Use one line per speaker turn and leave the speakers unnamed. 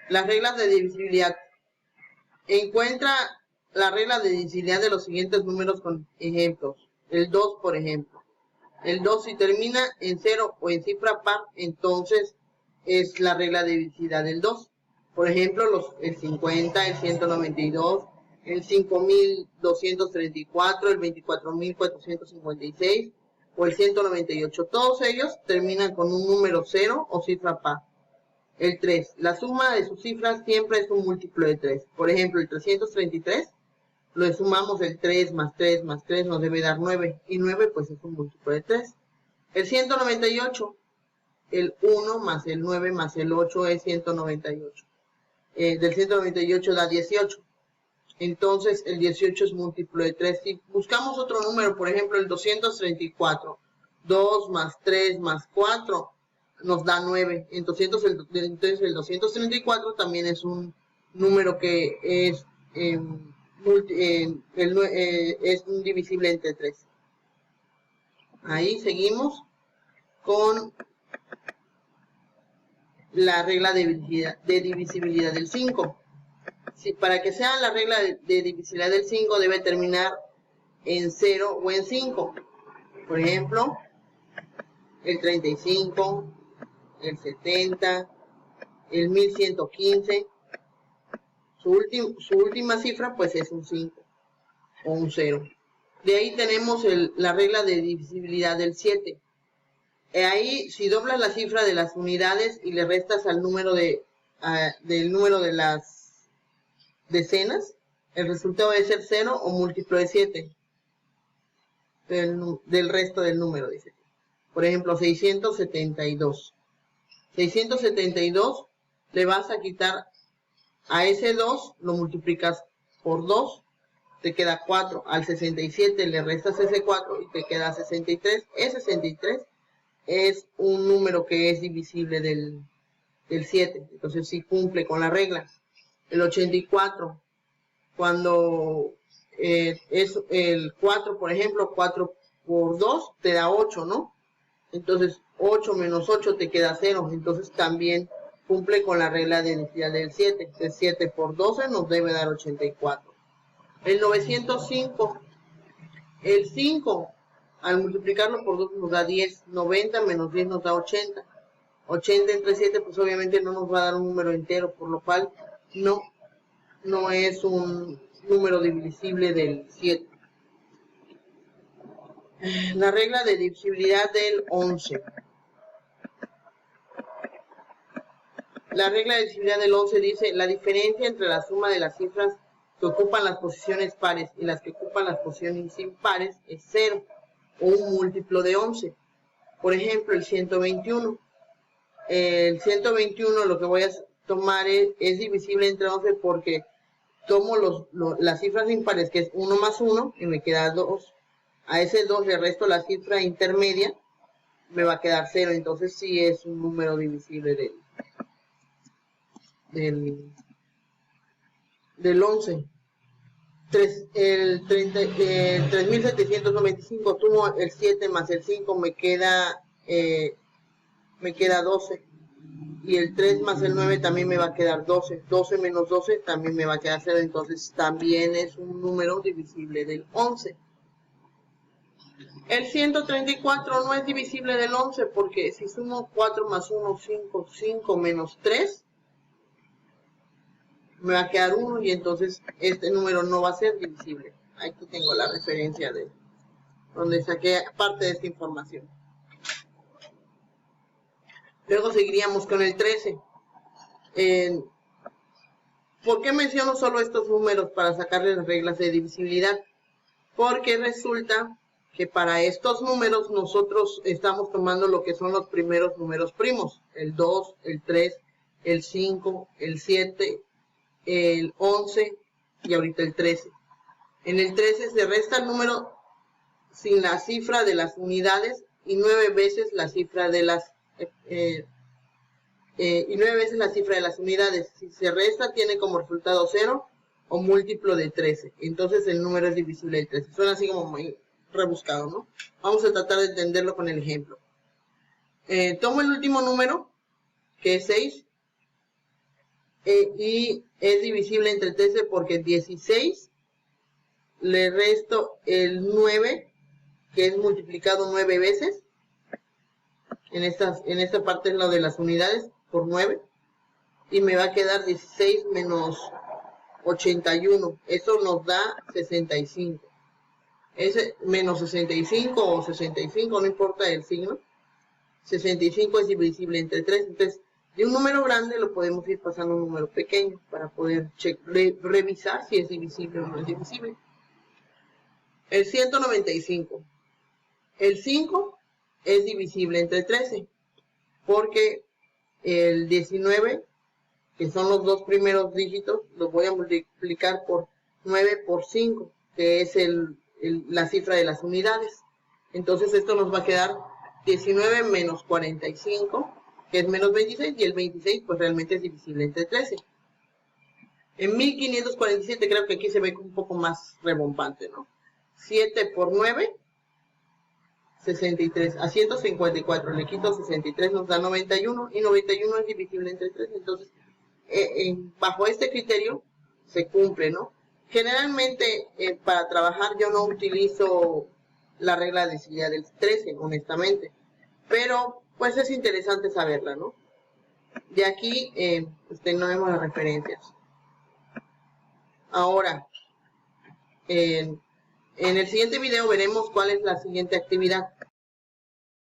Las reglas de divisibilidad. Encuentra la regla de divisibilidad de los siguientes números con ejemplos. El 2, por ejemplo. El 2 si termina en 0 o en cifra par, entonces es la regla de divisibilidad del 2. Por ejemplo, el 50, el 192, el 5234, el 24456 o el 198. Todos ellos terminan con un número 0 o cifra par. El 3, la suma de sus cifras siempre es un múltiplo de 3. Por ejemplo, el 333, lo sumamos el 3 más 3 más 3 nos debe dar 9. Y 9 pues es un múltiplo de 3. El 198, el 1 más el 9 más el 8 es 198. Del 198 da 18. Entonces el 18 es múltiplo de 3. Si buscamos otro número, por ejemplo el 234, 2 más 3 más 4 nos da 9. Entonces el 234 también es un número que es, es divisible entre 3. Ahí seguimos con la regla de divisibilidad del 5. Si para que sea la regla de divisibilidad del 5 debe terminar en 0 o en 5. Por ejemplo, el 35, el 70, el 1115. Su última cifra pues es un 5 o un 0. De ahí tenemos la regla de divisibilidad del 7. Ahí si doblas la cifra de las unidades y le restas al número del número de las decenas, el resultado debe ser 0 o múltiplo de 7 del resto del número, dice. Por ejemplo, 672. 672 le vas a quitar a ese 2, lo multiplicas por 2, te queda 4. Al 67 le restas ese 4 y te queda 63. Ese 63 es un número que es divisible del 7. Entonces sí cumple con la regla. El 84, cuando es el 4, por ejemplo, 4 por 2 te da 8, ¿no? Entonces 8 menos 8 te queda 0. Entonces también cumple con la regla de divisibilidad del 7. El 7 por 12 nos debe dar 84. El 905, el 5, al multiplicarlo por 2 nos da 10. 90 menos 10 nos da 80. 80 entre 7 pues obviamente no nos va a dar un número entero, por lo cual no es un número divisible del 7. La regla de divisibilidad del 11. La regla de divisibilidad del 11 dice: la diferencia entre la suma de las cifras que ocupan las posiciones pares y las que ocupan las posiciones impares es 0 o un múltiplo de 11. Por ejemplo, el 121. El 121 lo que voy a tomar es divisible entre 11 porque tomo las cifras impares, que es 1 más 1, y me queda 2. A ese 2 le resto la cifra intermedia, me va a quedar 0. Entonces sí es un número divisible del 11. El 3795, tomo el 7 más el 5, me queda 12. Y el 3 más el 9 también me va a quedar 12. 12 menos 12 también me va a quedar 0. Entonces también es un número divisible del 11. El 134 no es divisible del 11 porque si sumo 4 más 1, 5, 5 menos 3, me va a quedar 1 y entonces este número no va a ser divisible. Aquí tengo la referencia de donde saqué parte de esta información. Luego seguiríamos con el 13. ¿Por qué menciono solo estos números para sacarle las reglas de divisibilidad? Porque resulta que para estos números nosotros estamos tomando lo que son los primeros números primos. El 2, el 3, el 5, el 7, el 11 y ahorita el 13. En el 13 se resta el número sin la cifra de las unidades y 9 veces la cifra de las unidades. Si se resta tiene como resultado 0 o múltiplo de 13. Entonces el número es divisible de 13. Suena así como muy rebuscado, ¿no? Vamos a tratar de entenderlo con el ejemplo. Tomo el último número, que es 6. y es divisible entre 13 porque 16 le resto el 9, que es multiplicado 9 veces. En esta parte es lo de las unidades, por 9. Y me va a quedar 16 menos 81. Eso nos da 65. Ese menos 65 o 65, no importa el signo. 65 es divisible entre 3. Entonces, de un número grande lo podemos ir pasando a un número pequeño para poder revisar si es divisible o no es divisible. El 195. El 5 es divisible entre 13, porque el 19, que son los dos primeros dígitos, los voy a multiplicar por 9 por 5, que es la cifra de las unidades. Entonces esto nos va a quedar 19 menos 45, que es menos 26, y el 26 pues realmente es divisible entre 13. En 1547 creo que aquí se ve un poco más rebombante, ¿no? 7 por 9, 63. A 154 le quito 63, nos da 91, y 91 es divisible entre 3. Entonces, bajo este criterio se cumple, ¿no? Generalmente, para trabajar yo no utilizo la regla de decimal del 13, honestamente. Pero, pues es interesante saberla, ¿no? De aquí, tenemos las referencias. Ahora, en el siguiente video veremos cuál es la siguiente actividad.